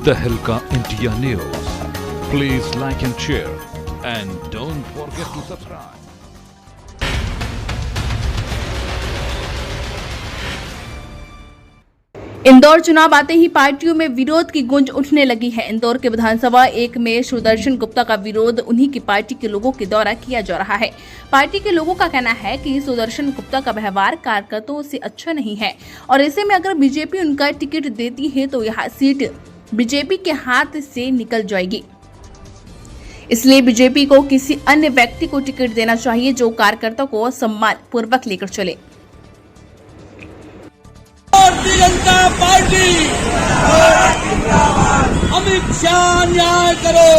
तहलका India news, please like and share and don't forget to subscribe. Indore चुनाव आते ही पार्टियों में विरोध की गूंज उठने लगी है। इंदौर के विधानसभा 1 में सुदर्शन गुप्ता का विरोध उन्हीं की पार्टी के लोगों के द्वारा किया जा रहा है। पार्टी के लोगों का कहना है कि सुदर्शन गुप्ता का व्यवहार कार्यकर्ताओं से अच्छा नहीं है और ऐसे में अगर बीजेपी उनका टिकट देती है तो यह सीट बीजेपी के हाथ से निकल जाएगी। इसलिए बीजेपी को किसी अन्य व्यक्ति को टिकट देना चाहिए जो कार्यकर्ता को सम्मान पूर्वक लेकर चले। भारतीय जनता पार्टी अमित शाह न्याय करो,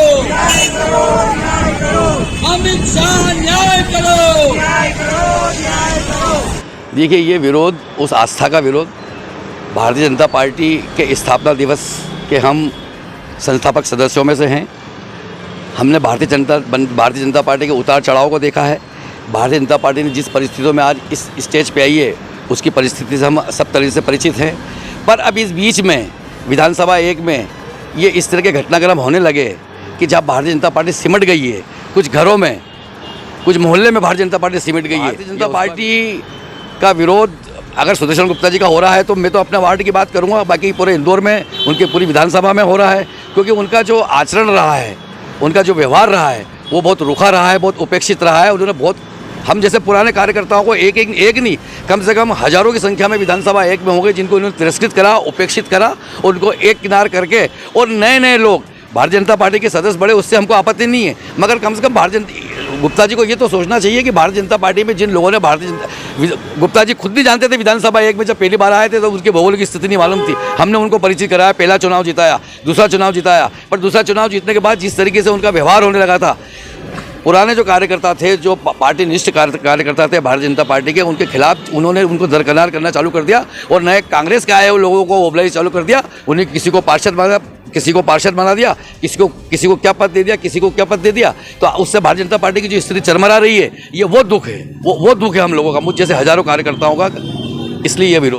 अमित शाह न्याय करो। देखिए, ये विरोध उस आस्था का विरोध, भारतीय जनता पार्टी के स्थापना दिवस के हम संस्थापक सदस्यों में से हैं। हमने भारतीय जनता पार्टी के उतार चढ़ाव को देखा है। भारतीय जनता पार्टी ने जिस परिस्थितियों में आज इस स्टेज पे आई है उसकी परिस्थिति से हम सब तरह से परिचित हैं। पर अब इस बीच में विधानसभा 1 में ये इस तरह के घटनाक्रम होने लगे कि जब भारतीय जनता पार्टी सिमट गई है, कुछ घरों में, कुछ मोहल्ले में भारतीय जनता पार्टी सिमट गई है। भारतीय जनता पार्टी का विरोध अगर सुदर्शन गुप्ता जी का हो रहा है तो मैं तो अपने वार्ड की बात करूँगा, बाकी पूरे इंदौर में, उनके पूरी विधानसभा में हो रहा है, क्योंकि उनका जो आचरण रहा है, उनका जो व्यवहार रहा है वो बहुत रुखा रहा है, बहुत उपेक्षित रहा है। उन्होंने बहुत, हम जैसे पुराने कार्यकर्ताओं को एक नहीं, कम से कम हजारों की संख्या में विधानसभा 1 में होंगे जिनको इन्होंने तिरस्कृत करा, उपेक्षित करा और उनको एक किनार करके, और नए लोग भारतीय जनता पार्टी के सदस्य बढ़े, उससे हमको आपत्ति नहीं है। मगर कम से कम गुप्ता जी को ये तो सोचना चाहिए कि भारतीय जनता पार्टी में जिन लोगों ने गुप्ता जी खुद भी जानते थे विधानसभा 1 में जब पहली बार आए थे तो उनके भौगोलिक स्थिति नहीं मालूम थी। हमने उनको परिचित कराया, पहला चुनाव जिताया, दूसरा चुनाव जिताया, पर दूसरा चुनाव जीतने के बाद जिस तरीके से उनका व्यवहार होने लगा था, पुराने जो कार्यकर्ता थे, जो पार्टी निष्ठ कार्यकर्ता थे भारतीय जनता पार्टी के, उनके खिलाफ उन्होंने उनको दरकिनार करना चालू कर दिया और नए कांग्रेस के आए हुए लोगों को मोबिलाइज चालू कर दिया। उन्हें किसी को पार्षद बना दिया, किसी को क्या पद दे दिया, किसी को क्या पद दे दिया। तो उससे भारतीय जनता पार्टी की जो स्थिति चरमरा रही है, ये वो दुख है, वो दुख है हम लोगों का, मुझ जैसे हजारों कार्यकर्ताओं का। इसलिए ये विरोध।